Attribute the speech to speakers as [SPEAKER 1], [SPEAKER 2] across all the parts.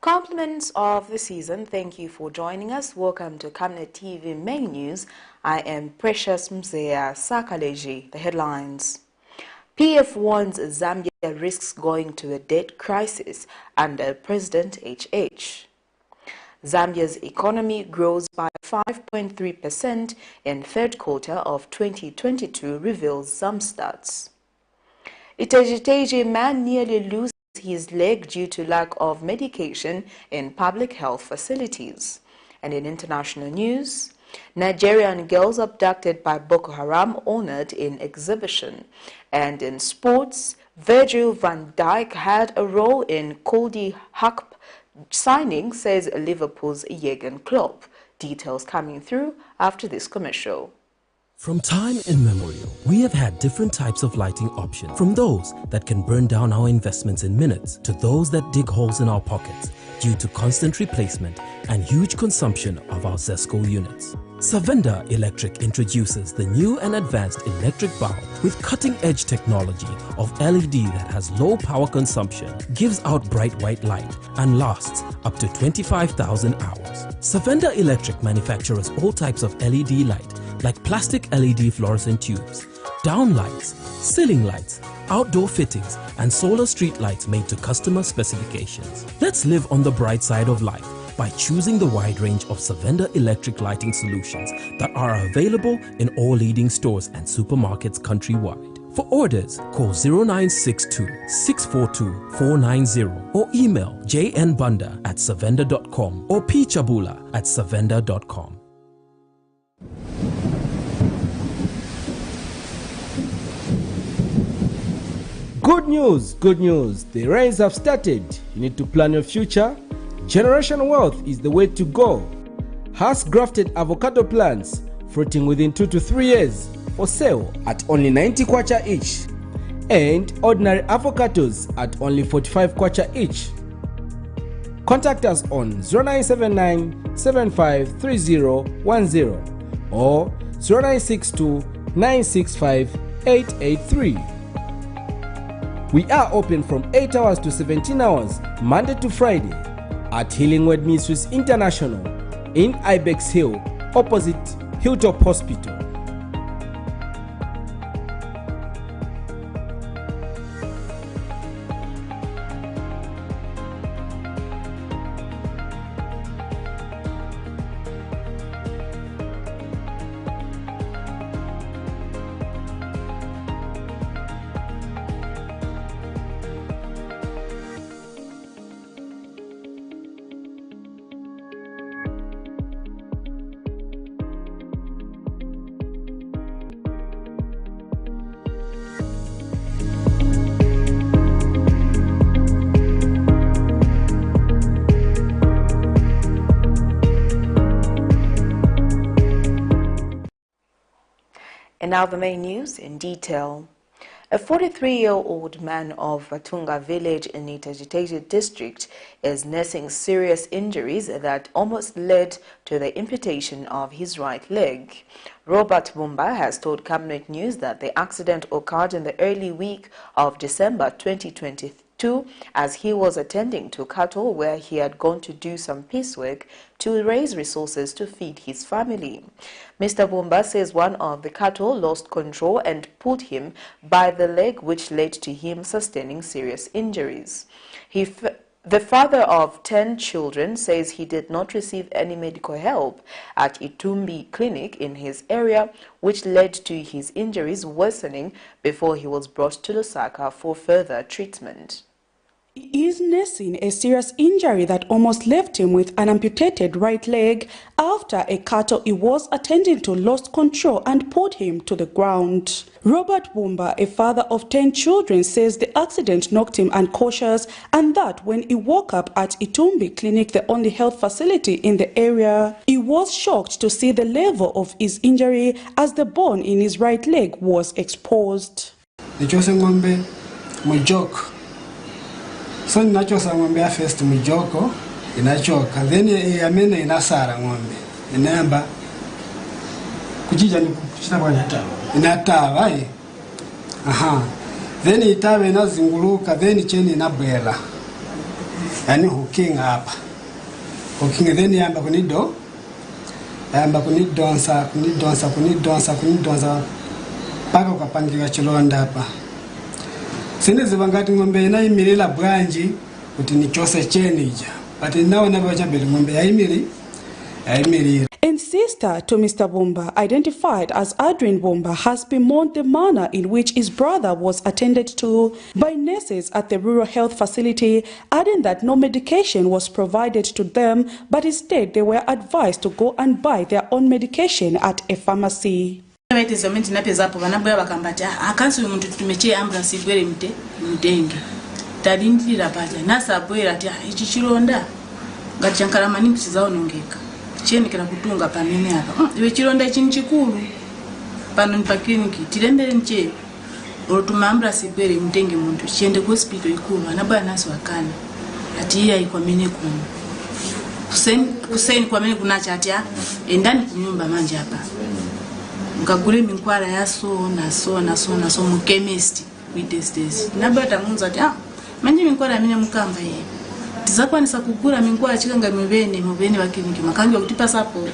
[SPEAKER 1] Compliments of the season, thank you for joining us. Welcome to Camnet TV Main News. I am Precious Mzea Sakaleji. The headlines. PF warns Zambia risks going to a debt crisis under President HH. Zambia's economy grows by 5.3% in third quarter of 2022, reveals ZAMSTATS. ITEZHI-TEZHI man nearly loses his leg due to lack of medication in public health facilities. And in international news, Nigerian girls abducted by Boko Haram honored in exhibition. And in sports, Virgil van Dijk had a role in CODY HAKP signing, says Liverpool's Jürgen KLOPP. Details coming through after this commercial.
[SPEAKER 2] From time immemorial, we have had different types of lighting options, from those that can burn down our investments in minutes to those that dig holes in our pockets due to constant replacement and huge consumption of our ZESCO units. Savenda Electric introduces the new and advanced electric bulb with cutting-edge technology of LED that has low power consumption, gives out bright white light, and lasts up to 25,000 hours. Savenda Electric manufactures all types of LED light like plastic LED fluorescent tubes, down lights, ceiling lights, outdoor fittings, and solar street lights made to customer specifications. Let's live on the bright side of life by choosing the wide range of Savenda electric lighting solutions that are available in all leading stores and supermarkets countrywide. For orders, call 0962-642-490 or email jnbunda@savenda.com or pchabula@savenda.com.
[SPEAKER 3] Good news, good news. The rains have started. You need to plan your future. Generational wealth is the way to go. Has grafted avocado plants fruiting within 2 to 3 years for sale at only 90 kwacha each, and ordinary avocados at only 45 kwacha each. Contact us on 0979-753010 or 0962-965-883. We are open from 8 hours to 17 hours, Monday to Friday, at Healing Word Ministries International in Ibex Hill, opposite Hilltop Hospital.
[SPEAKER 1] And now the main news in detail. A 43-year-old man of Vatunga village in ITEZHI-TEZHI district is nursing serious injuries that almost led to the amputation of his right leg. Robert Bumba has told Camnet News that the accident occurred in the early week of December 2023. As he was attending to cattle where he had gone to do some piecework to raise resources to feed his family. Mr. Bumba says one of the cattle lost control and pulled him by the leg, which led to him sustaining serious injuries. The father of 10 children says he did not receive any medical help at Itumbi Clinic in his area, which led to his injuries worsening before he was brought to Lusaka for further treatment.
[SPEAKER 4] He is nursing a serious injury that almost left him with an amputated right leg after a cattle he was attending to lost control and pulled him to the ground. Robert Bumba, a father of 10 children, says the accident knocked him unconscious and that when he woke up at Itumbi Clinic, the only health facility in the area, he was shocked to see the level of his injury as the bone in his right leg was exposed.
[SPEAKER 5] So nachosa ng'ombe first mjoko inachoka, then yamene inasara ng'ombe inamba kujija ni kuchita kwa inatawa then itawe inazinguluka, then cheni inabwela yani hooking hapa. Hooking then yamba kunido. Yamba kunidonsa paka ukapangika chilonda hapa. Sinezi vangati ngombe inayimirira bwanji kuti nichose chenija. But now never chabeli ngombe yayimirira.
[SPEAKER 4] And sister to Mr. Bumba, identified as Adrian Bumba, has bemoaned the manner in which his brother was attended to by nurses at the rural health facility, adding that no medication was provided to them, but instead they were advised to go and buy their own medication at a pharmacy.
[SPEAKER 6] Cheni kila kutunga panene hapa. Iwe chironda ichi nchikulu. Pano nipa kliniki. Tirembele nche. Orotuma ambulance ibere mtenge muntu. Chiende ku hospital ikulu. Anabaya nasi wakana. Ati iya ikwamene kumu. Kusaini kwamene kunacha ati ya. Endani kunyumba manje hapa. Mkagule minkwara ya so mu chemist. With these days. Nabaya tamunza ati manje minkwara mine mukamba ye. Tizakwanisa kugura minkwara chikanga mubene bakiringi makangi okutipa sapo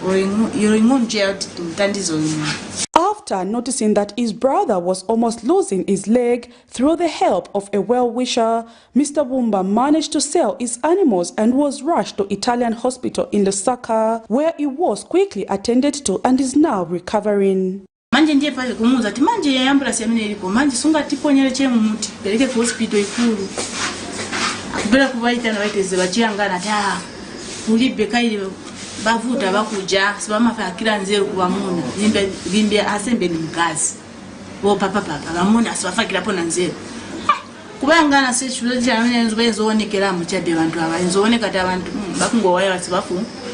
[SPEAKER 4] After noticing that his brother was almost losing his leg, through the help of a well-wisher, Mr. Bumba managed to sell his animals and was rushed to Italian hospital in Lusaka, where he was quickly attended to and is now recovering.
[SPEAKER 6] Manje ndiye pale kumuza ati manje ya ambulance yamene ilipo manje sunga tiponyere chemu muti peleke ku hospital ikulu. Bila kubaita na waiteze bachiangana ta ulibe kaile bavuta bakuja sibamafa kila nzero kubamuna limbe asembe ni mkazi bo papa bamuna sibafa kila pona nzero kubangana se chulo jamene nzoonekera mu chabe bantu abayenzooneka ta abantu bakungowaya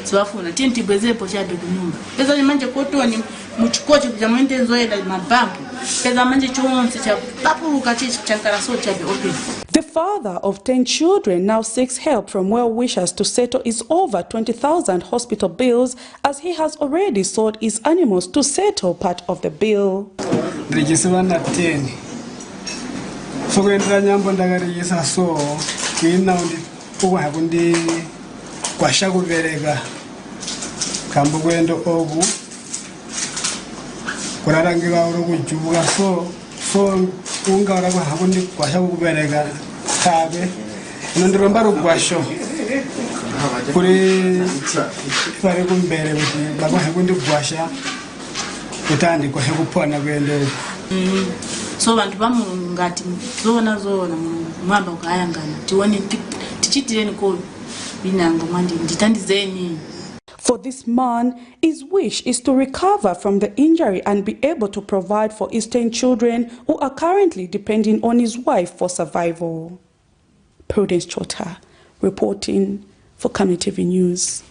[SPEAKER 6] sibafuna tinti bwezepo chabe kunyumba peza manje kotoni mu chikochi kuja mwente nzoenda mabambu peza manje chonse cha papuluka chichi chankara so chabe open.
[SPEAKER 4] The father of 10 children now seeks help from well-wishers to settle his over 20,000 hospital bills, as he has already sold his animals to settle part of the bill.
[SPEAKER 5] Sabe, nondiromba rugwasho kuri fare kumbere kuti baba hakundi gwasha kutandi kwa hekupona kwende
[SPEAKER 6] so bantu bamungati zona mwamba ukayangana tiwone tichitireni ko binanga manje nditandizeni.
[SPEAKER 4] For this man, his wish is to recover from the injury and be able to provide for his 10 children who are currently depending on his wife for survival. Prudence Chota, reporting for Camnet TV News.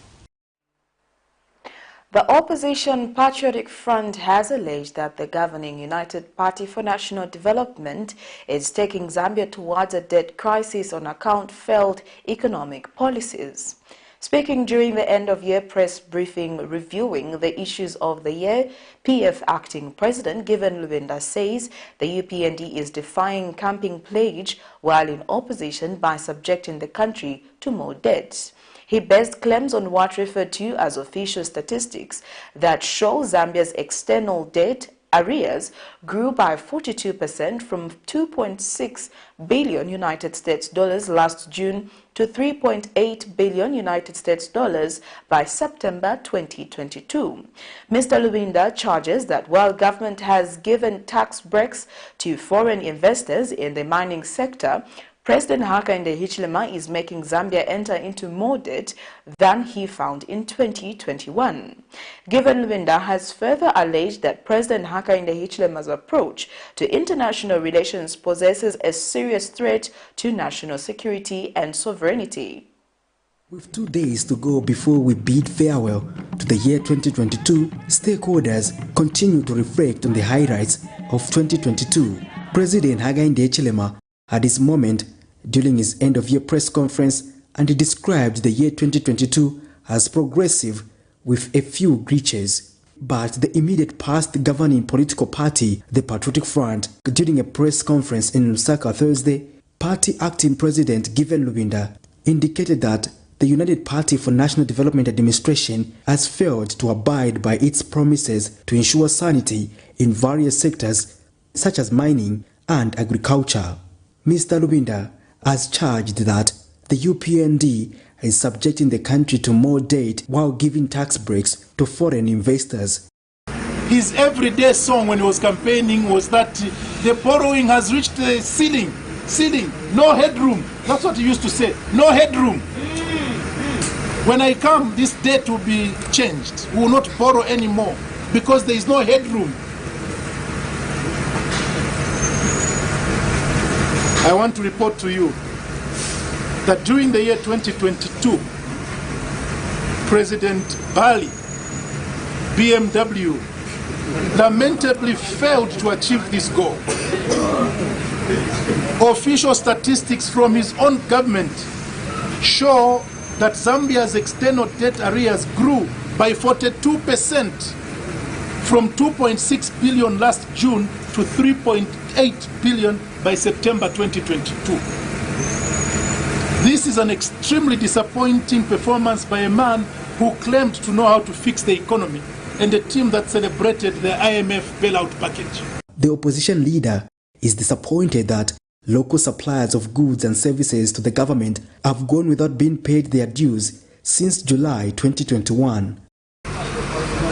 [SPEAKER 1] The opposition Patriotic Front has alleged that the governing United Party for National Development is taking Zambia towards a debt crisis on account of failed economic policies. Speaking during the end-of-year press briefing reviewing the issues of the year, PF Acting President Given Lubinda says the UPND is defying camping pledge while in opposition by subjecting the country to more debt. He based claims on what referred to as official statistics that show Zambia's external debt arrears grew by 42% from 2.6 billion United States dollars last June to 3.8 billion United States dollars by September 2022. Mr. Lubinda charges that while government has given tax breaks to foreign investors in the mining sector, President Hakainde Hichilema is making Zambia enter into more debt than he found in 2021. Given Lubinda has further alleged that President Hakainde Hichilema's approach to international relations possesses a serious threat to national security and sovereignty.
[SPEAKER 7] With 2 days to go before we bid farewell to the year 2022, stakeholders continue to reflect on the highlights of 2022. President Hakainde Hichilema had his moment during his end-of-year press conference, and he described the year 2022 as progressive with a few glitches. But the immediate past governing political party, the Patriotic Front, during a press conference in Lusaka Thursday, party acting president Given Lubinda indicated that the United Party for National Development Administration has failed to abide by its promises to ensure sanity in various sectors such as mining and agriculture. Mr. Lubinda has charged that the UPND is subjecting the country to more debt while giving tax breaks to foreign investors.
[SPEAKER 8] His everyday song when he was campaigning was that the borrowing has reached the ceiling, no headroom. That's what he used to say, no headroom. When I come, this debt will be changed. We will not borrow anymore because there is no headroom. I want to report to you that during the year 2022, President Bali, BMW, lamentably failed to achieve this goal. Official statistics from his own government show that Zambia's external debt arrears grew by 42% from 2.6 billion last June to 3.8 billion by September 2022. This is an extremely disappointing performance by a man who claimed to know how to fix the economy and a team that celebrated the IMF bailout package.
[SPEAKER 7] The opposition leader is disappointed that local suppliers of goods and services to the government have gone without being paid their dues since July 2021.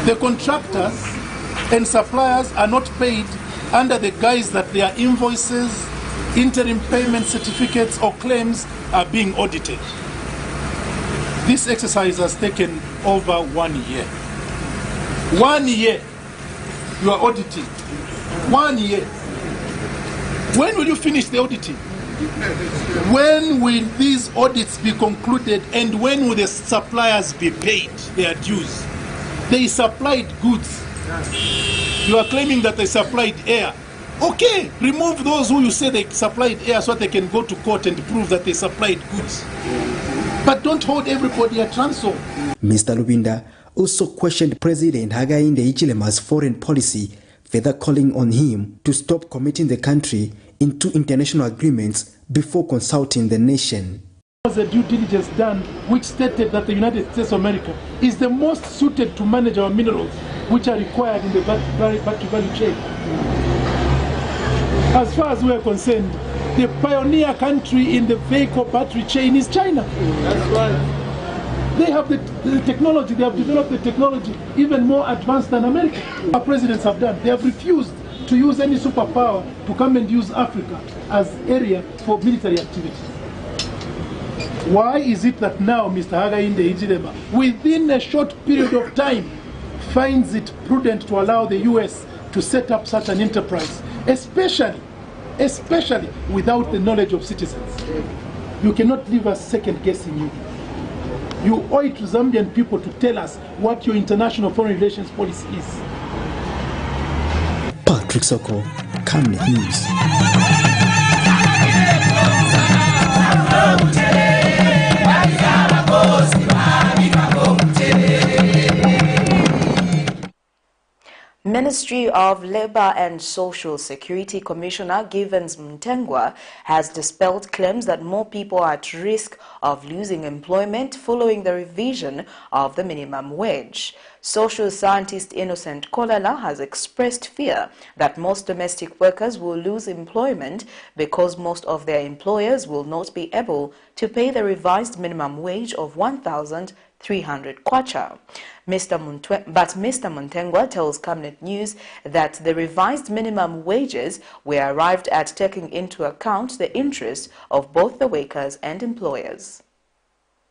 [SPEAKER 8] The contractors and suppliers are not paid under the guise that their invoices, interim payment certificates or claims are being audited. This exercise has taken over 1 year. 1 year you are auditing. 1 year. When will you finish the auditing? When will these audits be concluded and when will the suppliers be paid their dues? They supplied goods. You are claiming that they supplied air. Okay, remove those who you say they supplied air so they can go to court and prove that they supplied goods. But don't hold everybody at ransom.
[SPEAKER 7] Mr. Lubinda also questioned President Hakainde Hichilema's foreign policy, further calling on him to stop committing the country into international agreements before consulting the nation.
[SPEAKER 8] There was a due diligence done which stated that the United States of America is the most suited to manage our minerals which are required in the battery value chain. As far as we are concerned, the pioneer country in the vehicle battery chain is China. That's right. They have the technology, they have developed the technology even more advanced than America. Our presidents have done. They have refused to use any superpower to come and use Africa as area for military activities. Why is it that now Mr. Hakainde Hichilema, within a short period of time, finds it prudent to allow the US to set up such an enterprise, especially without the knowledge of citizens? You cannot leave us second guessing you. You owe it to Zambian people to tell us what your international foreign relations policy is.
[SPEAKER 7] Patrick Soko, Camnet News.
[SPEAKER 1] Ministry of Labour and Social Security Commissioner Givens Mutengwa has dispelled claims that more people are at risk of losing employment following the revision of the minimum wage. Social scientist Innocent Kolala has expressed fear that most domestic workers will lose employment because most of their employers will not be able to pay the revised minimum wage of 1,300 kwacha. Mr. Mutengwa tells Camnet News that the revised minimum wages were arrived at taking into account the interests of both the workers and employers.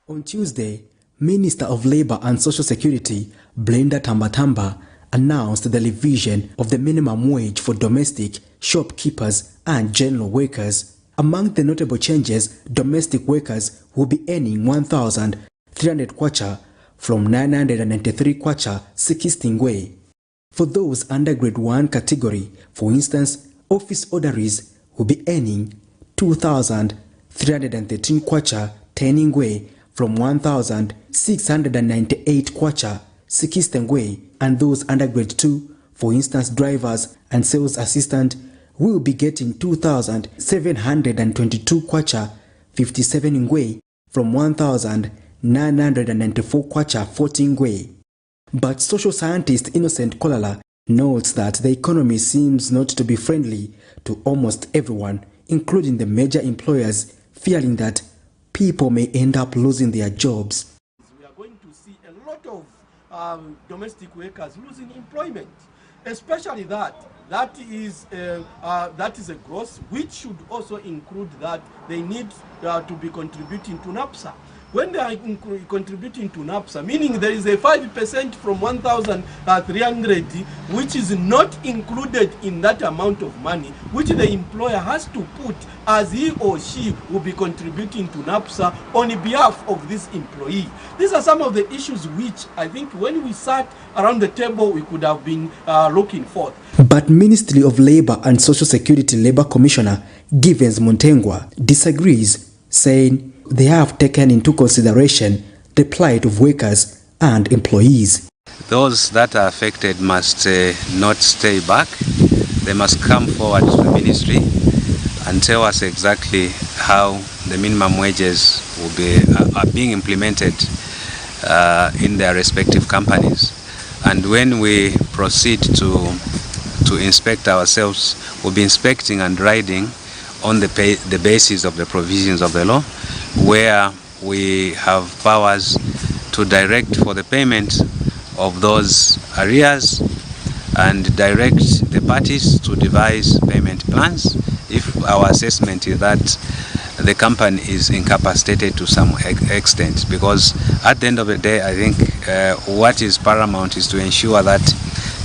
[SPEAKER 7] On Tuesday, Minister of Labour and Social Security, Brenda Tambatamba, announced the revision of the minimum wage for domestic, shopkeepers and general workers. Among the notable changes, domestic workers will be earning 1,300 kwacha from 993 kwacha 60 ngwe. For those under grade 1 category, for instance, office orderlies will be earning 2,313 kwacha 10 ngwe from 1,698 kwacha 60 ngwe, and those under grade 2, for instance, drivers and sales assistant, will be getting 2,722 kwacha 57 ngwe from 1,994 kwacha for Tingwe. But social scientist Innocent Kolala notes that the economy seems not to be friendly to almost everyone, including the major employers, fearing that people may end up losing their jobs.
[SPEAKER 3] We are going to see a lot of domestic workers losing employment, especially that is a gross, which should also include that they need to be contributing to NAPSA. When they are contributing to NAPSA, meaning there is a 5% from 1,300, which is not included in that amount of money, which the employer has to put as he or she will be contributing to NAPSA on behalf of this employee. These are some of the issues which I think when we sat around the table, we could have been looking forth.
[SPEAKER 7] But Ministry of Labour and Social Security Labour Commissioner Givens Montengwa disagrees, saying they have taken into consideration the plight of workers and employees.
[SPEAKER 9] Those that are affected must not stay back. They must come forward to the ministry and tell us exactly how the minimum wages will be are being implemented in their respective companies. And when we proceed to inspect ourselves, we'll be inspecting and riding on the basis of the provisions of the law, where we have powers to direct for the payment of those arrears and direct the parties to devise payment plans if our assessment is that the company is incapacitated to some extent. Because at the end of the day, I think what is paramount is to ensure that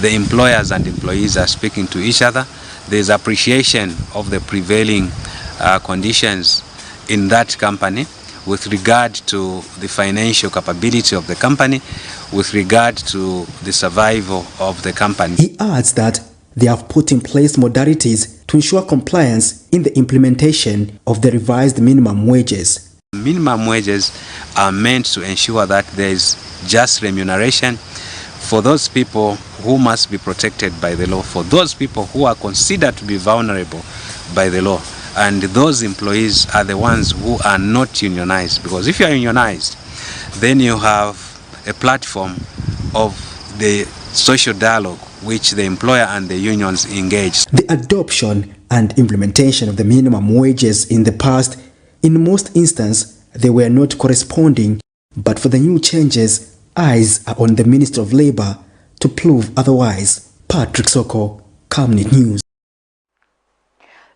[SPEAKER 9] the employers and employees are speaking to each other. There's appreciation of the prevailing conditions in that company with regard to the financial capability of the company, with regard to the survival of the company.
[SPEAKER 7] He adds that they have put in place modalities to ensure compliance in the implementation of the revised minimum wages.
[SPEAKER 9] Minimum wages are meant to ensure that there is just remuneration for those people who must be protected by the law, for those people who are considered to be vulnerable by the law. And those employees are the ones who are not unionized, because if you are unionized, then you have a platform of the social dialogue which the employer and the unions engage.
[SPEAKER 7] The adoption and implementation of the minimum wages in the past, in most instances, they were not corresponding, but for the new changes, eyes are on the Ministry of Labour to prove otherwise. Patrick Soko, Camnet News.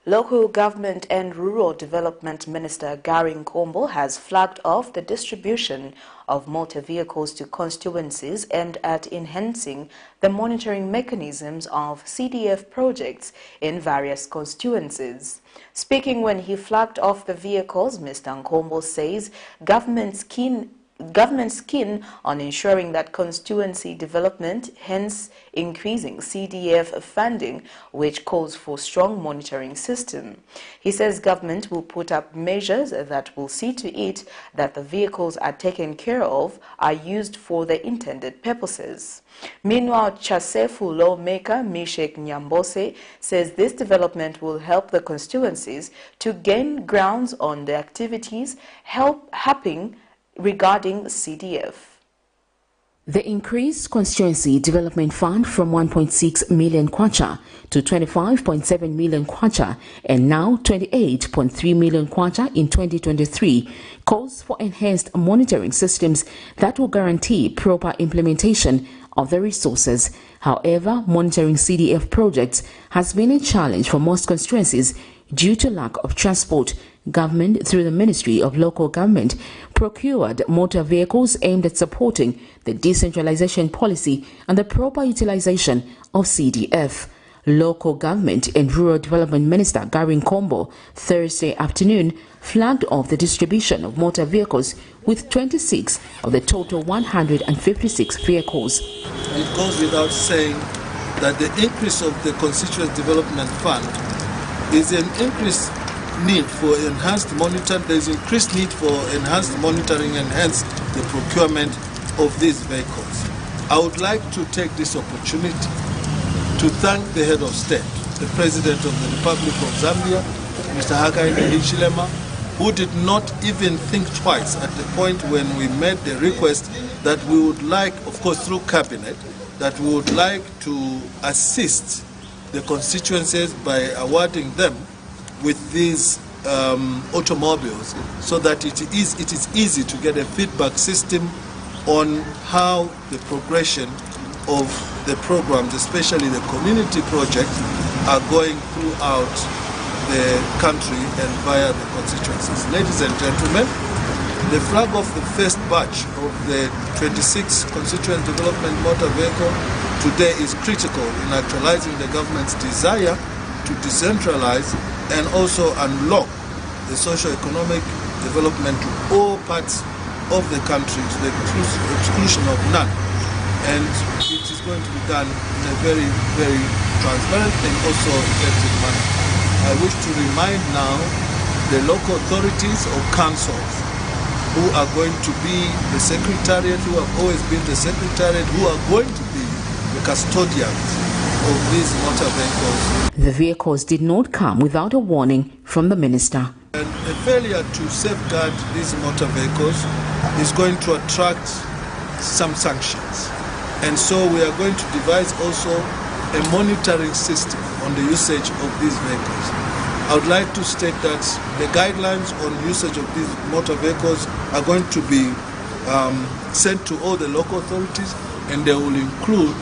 [SPEAKER 1] Local Government and Rural Development Minister Gary Nkombo has flagged off the distribution of motor vehicles to constituencies aimed at enhancing the monitoring mechanisms of CDF projects in various constituencies. Speaking when he flagged off the vehicles, Mr. Nkombo says government's keen on ensuring that constituency development, hence increasing CDF funding, which calls for strong monitoring system. He says government will put up measures that will see to it that the vehicles are taken care of, are used for the intended purposes. Meanwhile, Chasefu lawmaker Mishek Nyambose says this development will help the constituencies to gain grounds on the activities happening regarding CDF.
[SPEAKER 10] The increased constituency development fund from 1.6 million kwacha to 25.7 million kwacha and now 28.3 million kwacha in 2023 calls for enhanced monitoring systems that will guarantee proper implementation of the resources. However, monitoring CDF projects has been a challenge for most constituencies due to lack of transport. Government, through the Ministry of Local Government, procured motor vehicles aimed at supporting the decentralization policy and the proper utilization of CDF. Local Government and Rural Development Minister Gary Nkombo Thursday afternoon flagged off the distribution of motor vehicles with 26 of the total 156 vehicles.
[SPEAKER 11] It goes without saying that the increase of the Constituent Development Fund is an increased need for enhanced monitoring. There is increased need for enhanced monitoring and hence the procurement of these vehicles. I would like to take this opportunity to thank the head of state, the President of the Republic of Zambia, Mr. HARAM, who did not even think twice at the point when we made the request that we would like, of course through cabinet, that we would like to assist the constituencies by awarding them with these automobiles, so that it is easy to get a feedback system on how the progression of the programs, especially the community projects, are going throughout the country and via the constituencies. Ladies and gentlemen, the flag of the first batch of the 26 Constituent Development Motor Vehicle today is critical in actualizing the government's desire to decentralize and also unlock the socio-economic development to all parts of the country, to the exclusion of none. And it is going to be done in a very, very transparent and also effective manner. I wish to remind now the local authorities or councils who are going to be the secretariat, who have always been the secretariat, who are going to be the custodians of these motor vehicles.
[SPEAKER 10] The vehicles did not come without a warning from the minister.
[SPEAKER 11] And the failure to safeguard these motor vehicles is going to attract some sanctions. And so we are going to devise also a monitoring system on the usage of these vehicles. I would like to state that the guidelines on usage of these motor vehicles are going to be sent to all the local authorities, and they will include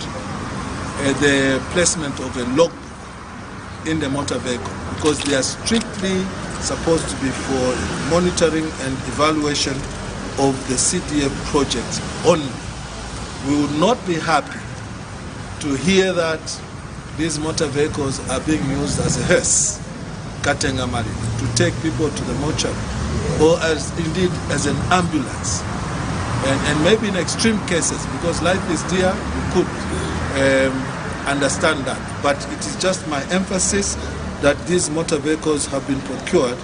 [SPEAKER 11] the placement of a logbook in the motor vehicle, because they are strictly supposed to be for monitoring and evaluation of the CDF project only. We would not be happy to hear that these motor vehicles are being used as a hearse, Katengamari, to take people to the mortuary, or as indeed as an ambulance. And maybe in extreme cases, because life is dear, we could understand that. But it is just my emphasis that these motor vehicles have been procured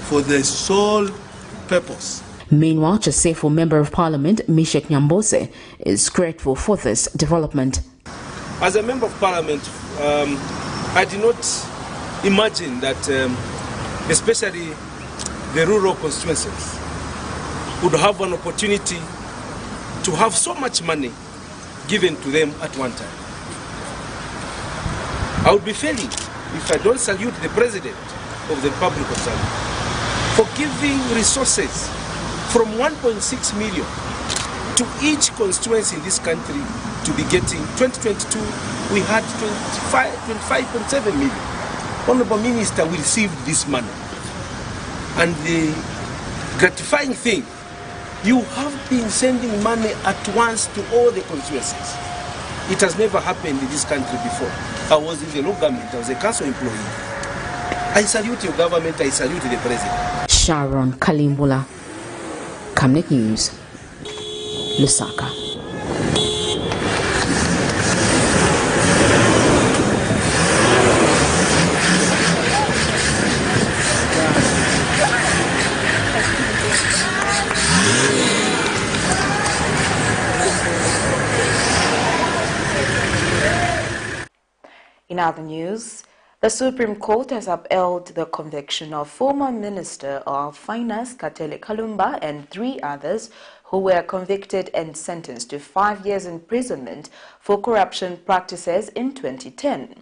[SPEAKER 11] for the sole purpose.
[SPEAKER 10] Meanwhile, Chasefo Member of Parliament Mishek Nyambose is grateful for this development.
[SPEAKER 3] As a Member of Parliament, I did not imagine that especially the rural constituencies would have an opportunity to have so much money given to them at one time. I would be failing if I don't salute the President of the Republic of Zambia for giving resources from 1.6 million to each constituency in this country to be getting. 2022 we had 25.7 million. Honorable Minister, we received this money, and the gratifying thing, you have been sending money at once to all the constituencies. It has never happened in this country before. I was in the local government, I was a council employee. I salute your government, I salute the President.
[SPEAKER 10] Sharon Kalimbula, Camnet News, Lusaka.
[SPEAKER 1] In other news, the Supreme Court has upheld the conviction of former Minister of Finance Katele Kalumba and 3 others who were convicted and sentenced to 5 years imprisonment for corruption practices in 2010.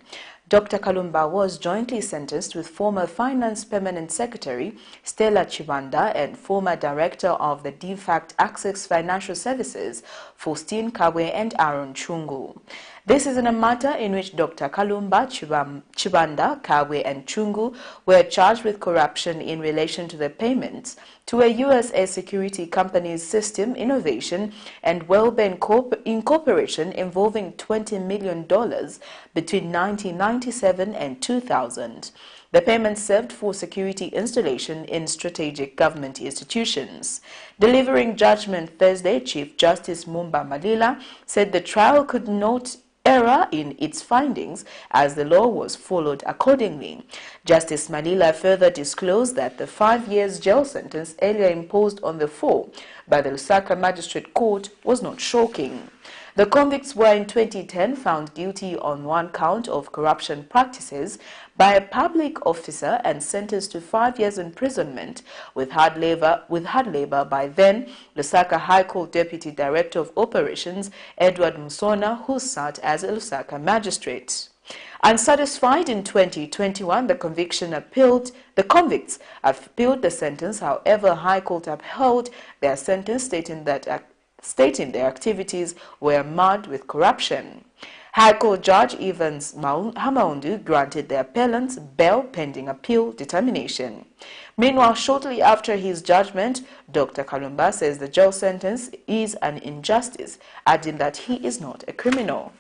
[SPEAKER 1] Dr. Kalumba was jointly sentenced with former Finance Permanent Secretary Stella Chibanda and former Director of the DFACT Access Financial Services Faustine Kabwe and Aaron Chungu. This is in a matter in which Dr. Kalumba, Chibanda, Kabwe and Chungu were charged with corruption in relation to the payments to a USA security company's System Innovation and Wellbeing Incorporation involving $20 million between 1997 and 2000. The payments served for security installation in strategic government institutions. Delivering judgment Thursday, Chief Justice Mumba Malila said the trial could note error in its findings as the law was followed accordingly. Justice Malila further disclosed that the 5 years jail sentence earlier imposed on the 4 by the Lusaka Magistrate Court was not shocking. The convicts were in 2010 found guilty on one count of corruption practices by a public officer and sentenced to 5 years imprisonment with hard labor by then Lusaka High Court Deputy Director of Operations Edward Musona, who sat as a Lusaka magistrate. Unsatisfied in 2021, the convicts appealed the sentence. However, High Court upheld their sentence, stating their activities were marred with corruption. High Court Judge Evans Hamaundu granted the appellants bail pending appeal determination. Meanwhile, shortly after his judgment, Dr. Kalumba says the jail sentence is an injustice, adding that he is not a criminal.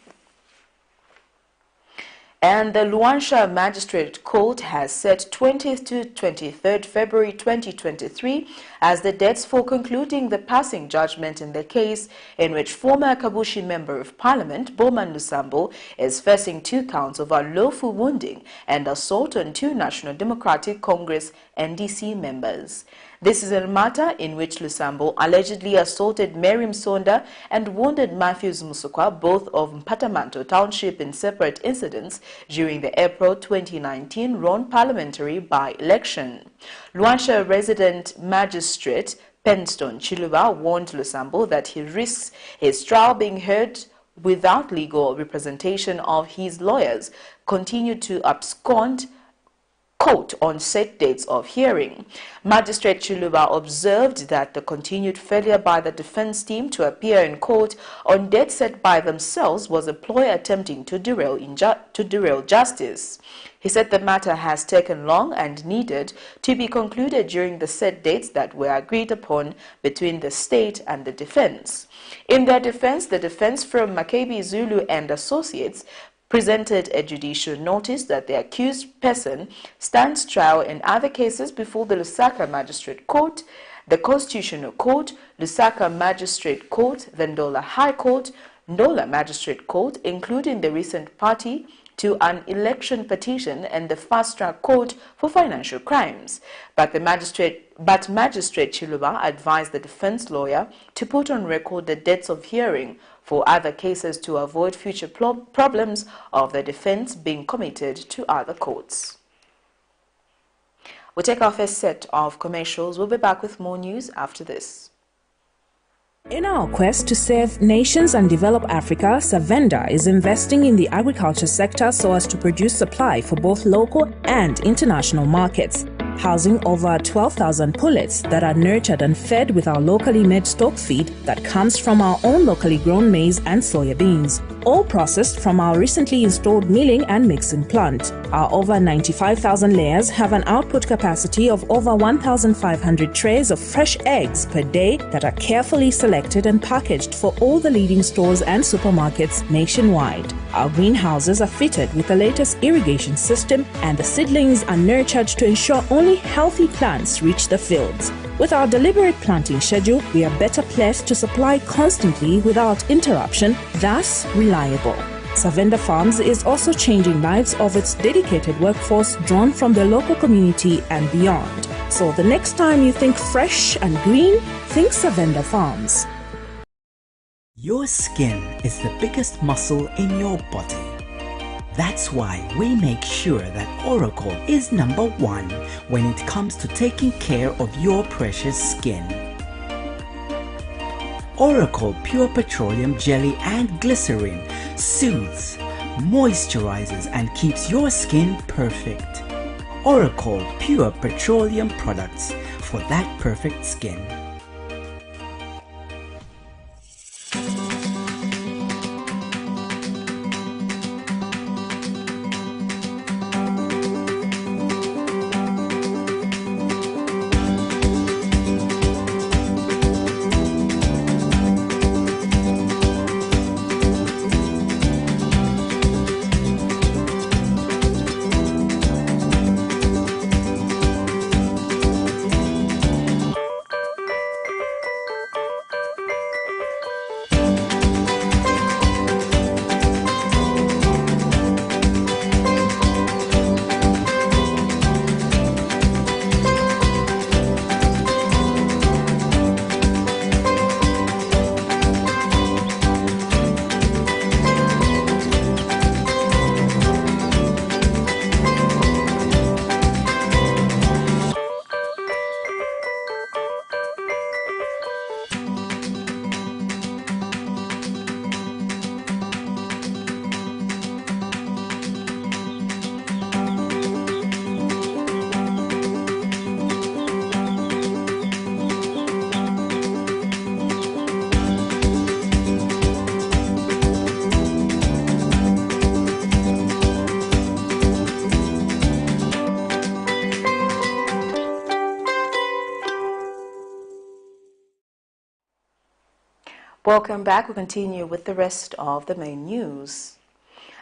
[SPEAKER 1] And the Luansha Magistrate Court has set 20th to 23rd February 2023 as the dates for concluding the passing judgment in the case in which former Kabushi Member of Parliament Bowman Lusambo is facing 2 counts of unlawful wounding and assault on 2 National Democratic Congress NDC members. This is a matter in which Lusambo allegedly assaulted Mary Msonda and wounded Matthews Musukwa, both of Mpatamanto Township, in separate incidents during the April 2019 Ron parliamentary by-election. Luansha resident magistrate Penston Chiluba warned Lusambo that he risks his trial being heard without legal representation of his lawyers, continued to abscond court on set dates of hearing. Magistrate Chiluba observed that the continued failure by the defense team to appear in court on dates set by themselves was a ploy attempting to derail justice. He said the matter has taken long and needed to be concluded during the set dates that were agreed upon between the state and the defense. In their defense, the defense from Makebi Zulu and Associates presented a judicial notice that the accused person stands trial in other cases before the Lusaka Magistrate Court, the Constitutional Court, Lusaka Magistrate Court, the Ndola High Court, Ndola Magistrate Court, including the recent party to an election petition, and the Fast Track Court for financial crimes. But Magistrate Chiluba advised the defense lawyer to put on record the dates of hearing for other cases to avoid future problems of the defense being committed to other courts. We'll take our first set of commercials. We'll be back with more news after this.
[SPEAKER 12] In our quest to save nations and develop Africa, Savenda is investing in the agriculture sector so as to produce supply for both local and international markets, housing over 12,000 pullets that are nurtured and fed with our locally made stock feed that comes from our own locally grown maize and soya beans, all processed from our recently installed milling and mixing plant. Our over 95,000 layers have an output capacity of over 1,500 trays of fresh eggs per day that are carefully selected and packaged for all the leading stores and supermarkets nationwide. Our greenhouses are fitted with the latest irrigation system, and the seedlings are nurtured to ensure only healthy plants reach the fields. With our deliberate planting schedule, we are better placed to supply constantly without interruption, thus reliable. Savenda Farms is also changing lives of its dedicated workforce drawn from the local community and beyond. So the next time you think fresh and green, think Savenda Farms.
[SPEAKER 13] Your skin is the biggest muscle in your body. That's why we make sure that Oracle is #1 when it comes to taking care of your precious skin. Oracle Pure Petroleum Jelly and Glycerin soothes, moisturizes and keeps your skin perfect. Oracle Pure Petroleum products for that perfect skin.
[SPEAKER 1] Welcome back. We continue with the rest of the main news.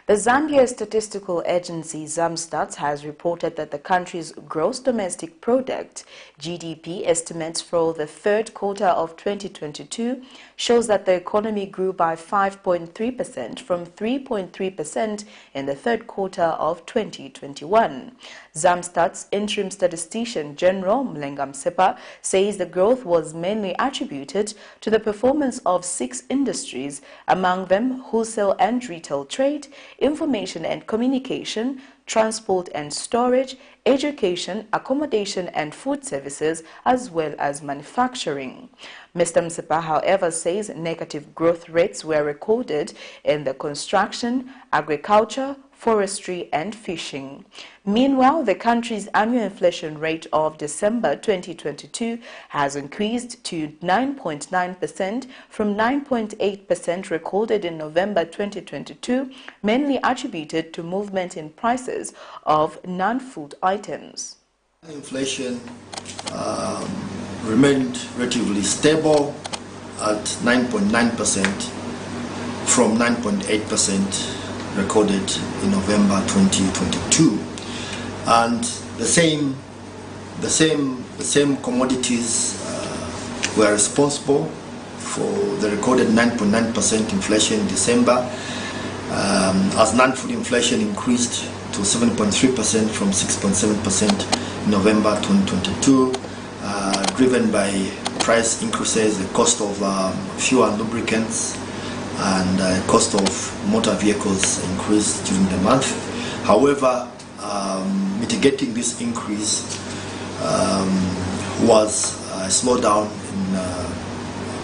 [SPEAKER 1] The Zambia Statistical Agency ZAMSTATS has reported that the country's gross domestic product (GDP) estimates for the third quarter of 2022 shows that the economy grew by 5.3% from 3.3% in the third quarter of 2021. ZAMSTATS interim statistician General Mlenga Msepa says the growth was mainly attributed to the performance of 6 industries, among them wholesale and retail trade, information and communication, transport and storage, education, accommodation and food services, as well as manufacturing. Mr. Msepa, however, says negative growth rates were recorded in the construction, agriculture, forestry and fishing. Meanwhile, the country's annual inflation rate of December 2022 has increased to 9.9% from 9.8% recorded in November 2022, mainly attributed to movement in prices of non-food items.
[SPEAKER 14] Inflation remained relatively stable at 9.9% from 9.8% recorded in November 2022, and the same commodities were responsible for the recorded 9.9% inflation in December, as non-food inflation increased to 7.3% from 6.7% in November 2022, driven by price increases, the cost of fuel and lubricants, and cost of motor vehicles increased during the month. However, mitigating this increase was a slowdown in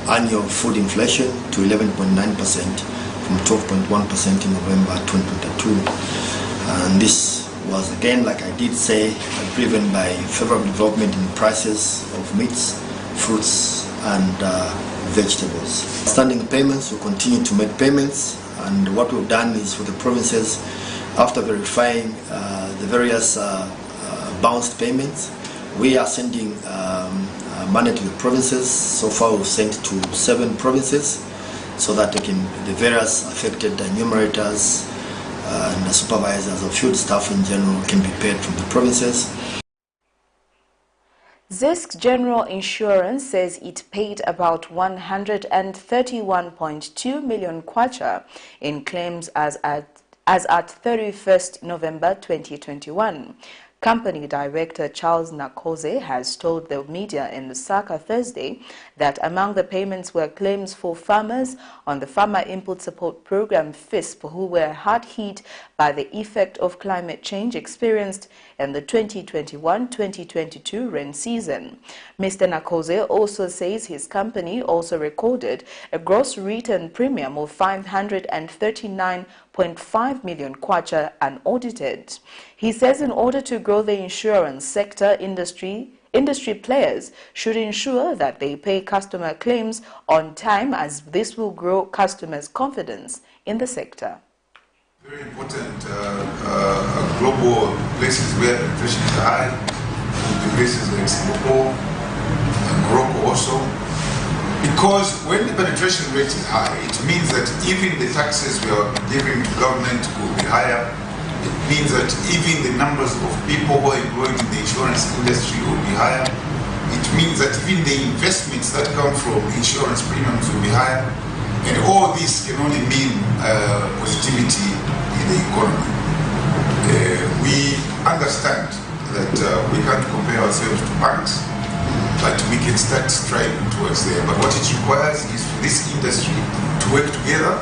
[SPEAKER 14] annual food inflation to 11.9% from 12.1% in November 2022. And this was again, like I did say, driven by favorable development in prices of meats, fruits and vegetables. Standing payments, we continue to make payments, and what we've done is for the provinces, after verifying the various bounced payments, we are sending money to the provinces. So far we've sent to 7 provinces so that the various affected enumerators and the supervisors of field staff in general can be paid from the provinces.
[SPEAKER 1] ZISC General Insurance says it paid about 131.2 million kwacha in claims as at 31st November 2021. Company Director Charles Nakoze has told the media in Lusaka Thursday that among the payments were claims for farmers on the Farmer Input Support Program FISP who were hard hit by the effect of climate change experienced in the 2021-2022 rain season. Mr. Nakoze also says his company also recorded a gross written premium of 539.5 million kwacha unaudited. He says in order to grow the insurance sector, industry players should ensure that they pay customer claims on time, as this will grow customers' confidence in the sector.
[SPEAKER 15] Very important global places where penetration is high, the places like Singapore and Morocco also. Because when the penetration rate is high, it means that even the taxes we are giving to government will be higher. It means that even the numbers of people who are employed in the insurance industry will be higher. It means that even the investments that come from insurance premiums will be higher. And all this can only mean positivity in the economy. We understand that we can't compare ourselves to banks, but we can start striving towards there. But what it requires is for this industry to work together,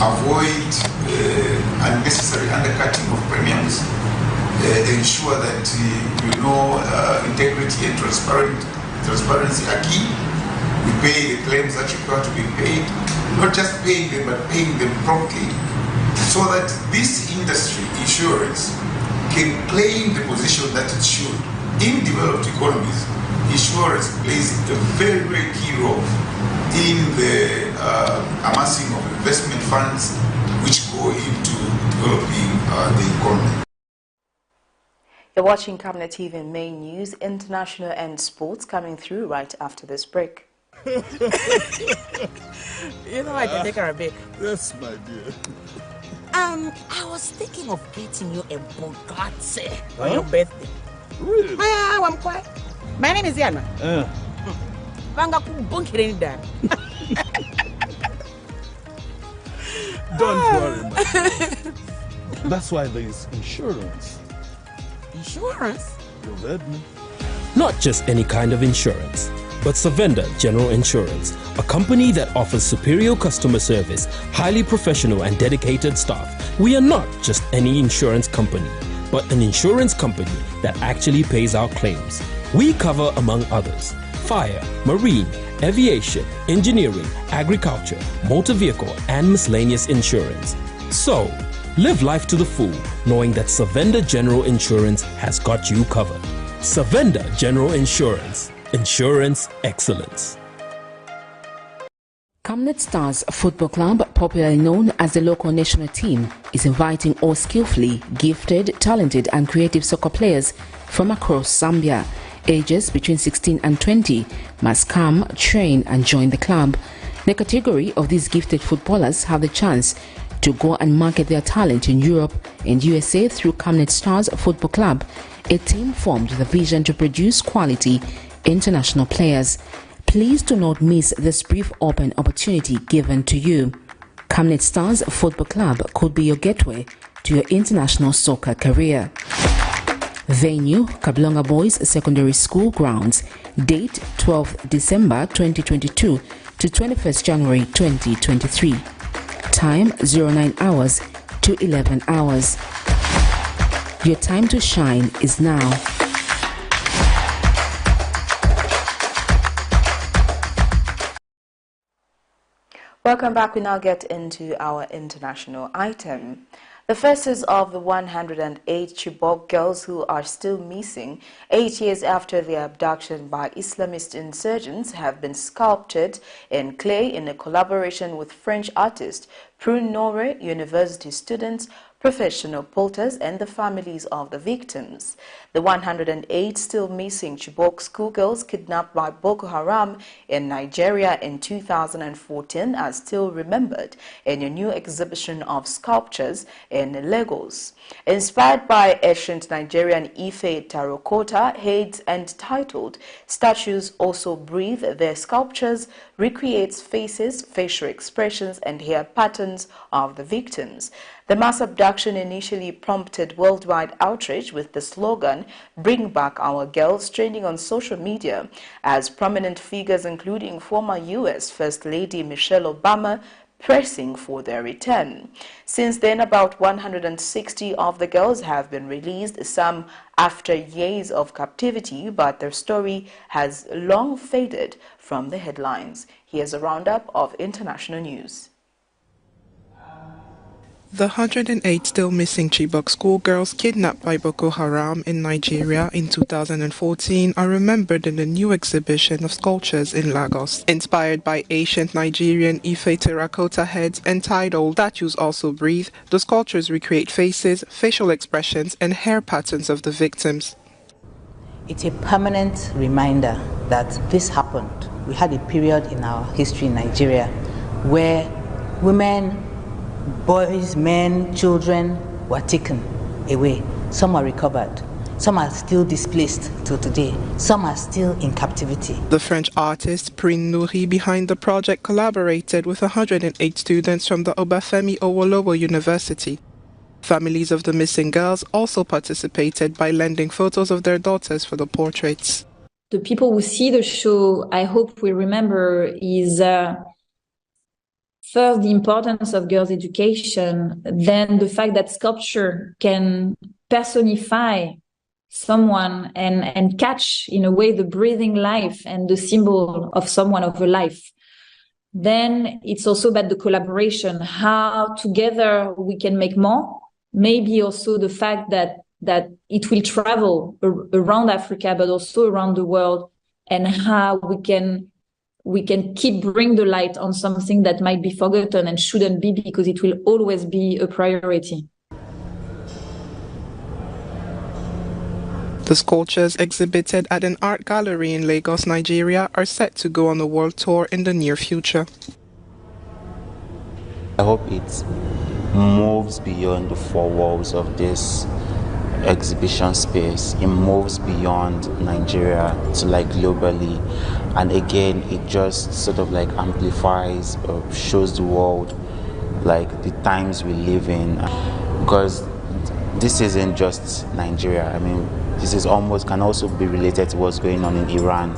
[SPEAKER 15] avoid unnecessary undercutting of premiums, ensure that integrity and transparency are key. We pay the claims that require to be paid, not just paying them, but paying them promptly, so that this industry, insurance, can claim the position that it should. In developed economies, insurance plays a very, very key role in the amassing of investment funds which go into developing the economy.
[SPEAKER 1] You're watching Camnet TV main news, international and sports coming through right after this break.
[SPEAKER 16] You know I can take her a bit.
[SPEAKER 11] Yes, my dear.
[SPEAKER 16] I was thinking of getting you a Bugatti on your birthday.
[SPEAKER 11] Really?
[SPEAKER 16] I'm quiet. My name is Yana.
[SPEAKER 11] Don't worry, my dear. That's why there is insurance.
[SPEAKER 16] Insurance?
[SPEAKER 11] You heard me.
[SPEAKER 2] Not just any kind of insurance, but Savenda General Insurance, a company that offers superior customer service, highly professional and dedicated staff. We are not just any insurance company, but an insurance company that actually pays our claims. We cover, among others, fire, marine, aviation, engineering, agriculture, motor vehicle, and miscellaneous insurance. So, live life to the full, knowing that Savenda General Insurance has got you covered. Savenda General Insurance. Insurance excellence.
[SPEAKER 10] Camnet Stars Football Club, popularly known as the local national team, is inviting all skillfully gifted, talented and creative soccer players from across Zambia. Ages between 16 and 20 must come, train and join the club. The category of these gifted footballers have the chance to go and market their talent in Europe and USA through Camnet Stars Football Club, a team formed with a vision to produce quality international players. Please do not miss this brief open opportunity given to you. Camnet Stars Football Club could be your gateway to your international soccer career. Venue, Kablonga Boys Secondary School grounds. Date 12th December 2022 to 21st January 2023. Time 09 hours to 11 hours. Your time to shine is now.
[SPEAKER 1] Welcome back. We now get into our international item. The faces of the 108 Chibok girls who are still missing 8 years after their abduction by Islamist insurgents have been sculpted in clay in a collaboration with French artist Prune Nore, university students, professional potters and the families of the victims. The 108 still missing Chibok schoolgirls kidnapped by Boko Haram in Nigeria in 2014 are still remembered in a new exhibition of sculptures in Lagos. Inspired by ancient Nigerian Ife terracotta heads and titled "Statues Also Breathe," their sculptures recreates faces, facial expressions and hair patterns of the victims. The mass abduction initially prompted worldwide outrage with the slogan, "Bring Back Our Girls," trending on social media as prominent figures including former U.S. First Lady Michelle Obama pressing for their return. Since then, about 160 of the girls have been released, some after years of captivity, but their story has long faded from the headlines. Here's a roundup of international news.
[SPEAKER 17] The 108 still missing Chibok schoolgirls kidnapped by Boko Haram in Nigeria in 2014 are remembered in a new exhibition of sculptures in Lagos. Inspired by ancient Nigerian Ife terracotta heads entitled "Statues Also Breathe," the sculptures recreate faces, facial expressions and hair patterns of the victims.
[SPEAKER 18] It's a permanent reminder that this happened. We had a period in our history in Nigeria where women, boys, men, children were taken away. Some are recovered. Some are still displaced till today. Some are still in captivity.
[SPEAKER 17] The French artist Prune Nore behind the project collaborated with 108 students from the Obafemi Awolowo University. Families of the missing girls also participated by lending photos of their daughters for the portraits.
[SPEAKER 19] The people who see the show, I hope we remember, is first, the importance of girls' education, then the fact that sculpture can personify someone and catch, in a way, the breathing life and the symbol of someone, of a life. Then it's also about the collaboration, how together we can make more. Maybe also the fact that it will travel around Africa, but also around the world, and how we can keep bring the light on something that might be forgotten and shouldn't be, because it will always be a priority.
[SPEAKER 17] The The sculptures exhibited at an art gallery in Lagos, Nigeria, are set to go on a world tour in the near future.
[SPEAKER 20] I hope it moves beyond the four walls of this exhibition space. It moves beyond Nigeria to like globally, and again it just sort of like amplifies or shows the world like the times we live in, because this isn't just Nigeria. I mean, this is almost can also be related to what's going on in Iran.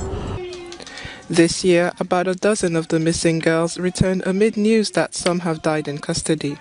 [SPEAKER 17] This year, about a dozen of the missing girls returned amid news that some have died in custody.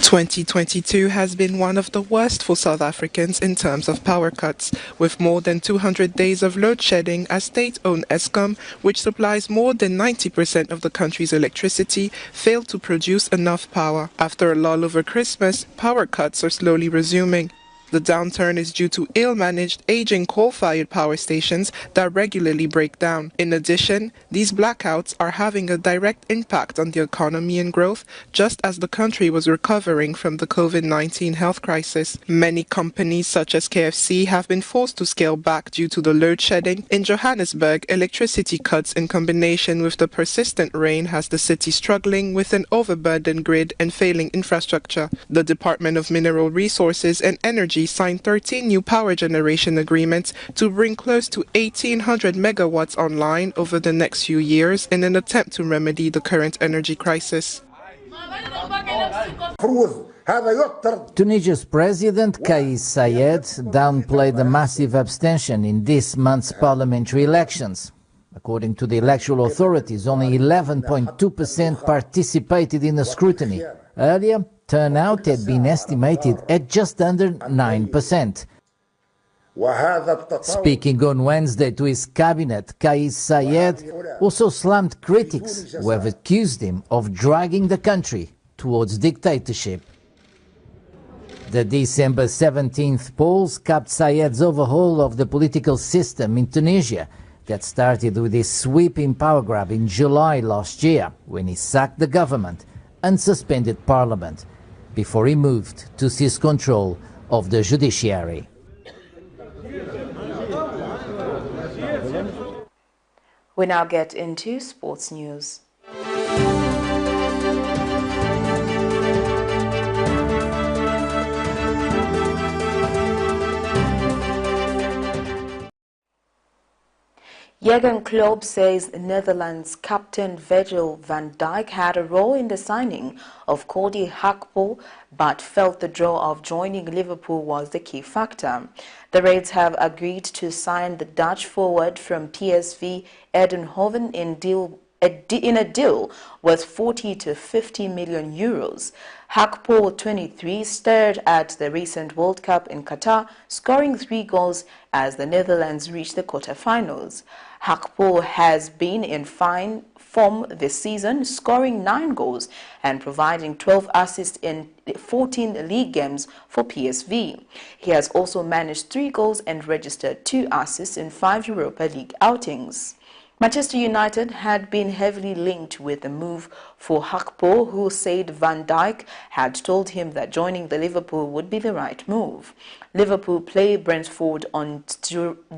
[SPEAKER 17] 2022 has been one of the worst for South Africans in terms of power cuts, with more than 200 days of load shedding as state-owned Eskom, which supplies more than 90% of the country's electricity, failed to produce enough power. After a lull over Christmas, power cuts are slowly resuming. The downturn is due to ill-managed, aging coal-fired power stations that regularly break down. In addition, these blackouts are having a direct impact on the economy and growth, just as the country was recovering from the COVID-19 health crisis. Many companies, such as KFC, have been forced to scale back due to the load shedding. In Johannesburg, electricity cuts in combination with the persistent rain has the city struggling with an overburdened grid and failing infrastructure. The Department of Mineral Resources and Energy signed 13 new power generation agreements to bring close to 1,800 megawatts online over the next few years in an attempt to remedy the current energy crisis.
[SPEAKER 21] Tunisia's president, Kais Saied, downplayed the massive abstention in this month's parliamentary elections. According to the electoral authorities, only 11.2% participated in the scrutiny. Earlier, turnout had been estimated at just under 9%. Speaking on Wednesday to his cabinet, Kais Saied also slammed critics who have accused him of dragging the country towards dictatorship. The December 17th polls capped Saied's overhaul of the political system in Tunisia that started with his sweeping power grab in July last year, when he sacked the government and suspended parliament, before he moved to seize control of the judiciary.
[SPEAKER 1] We now get into sports news. Jürgen Klopp says Netherlands captain Virgil van Dijk had a role in the signing of CODY GAKPO, but felt the draw of joining Liverpool was the key factor. The Reds have agreed to sign the Dutch forward from PSV Eindhoven in a deal worth 40 to 50 million euros. GAKPO, 23, starred at the recent World Cup in Qatar, scoring 3 goals as the Netherlands reached the quarter-finals. GAKPO has been in fine form this season, scoring 9 goals and providing 12 assists in 14 league games for PSV. He has also managed 3 goals and registered 2 assists in 5 Europa League outings. Manchester United had been heavily linked with the move for GAKPO, who said Van Dijk had told him that joining the Liverpool would be the right move. Liverpool play Brentford on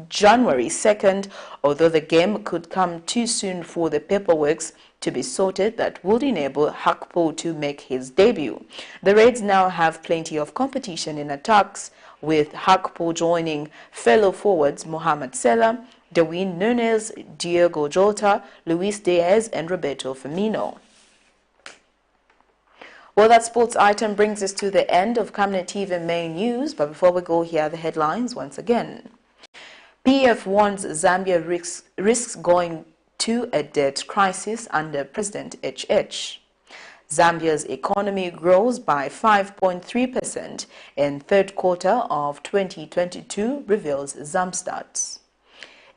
[SPEAKER 1] January 2nd, although the game could come too soon for the paperwork to be sorted that would enable GAKPO to make his debut. The Reds now have plenty of competition in attacks, with GAKPO joining fellow forwards Mohamed Salah, Darwin Núñez, Diogo Jota, Luis Diaz and Roberto Firmino. Well, that sports item brings us to the end of Camnet TV main news, but before we go, here are the headlines once again. PF warns Zambia risks going to a debt crisis under President HH. Zambia's economy grows by 5.3% in third quarter of 2022, reveals ZAMSTATS.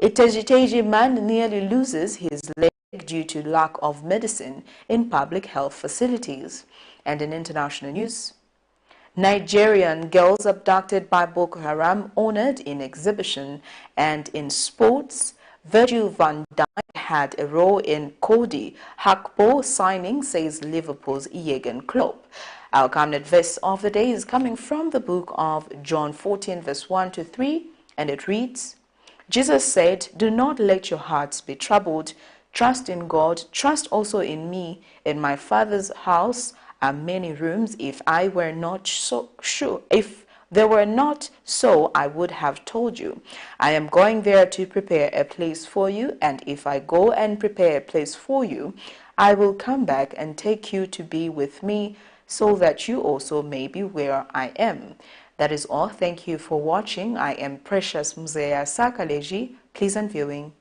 [SPEAKER 1] ITEZHI-TEZHI man nearly loses his leg due to lack of medicine in public health facilities. And in international news, Nigerian girls abducted by Boko Haram honored in exhibition. And in sports, Virgil van Dijk had a role in CODY GAKPO signing, says Liverpool's Jürgen KLOPP. Our Camnet verse of the day is coming from the book of John 14 verse 1 to 3, and it reads, Jesus said, "Do not let your hearts be troubled. Trust in God, trust also in me. In my Father's house are many rooms. If there were not so, I would have told you. I am going there to prepare a place for you, and if I go and prepare a place for you, I will come back and take you to be with me, so that you also may be where I am." That is all. Thank you for watching. I am Precious Mzea Sakaleji. Pleasant viewing.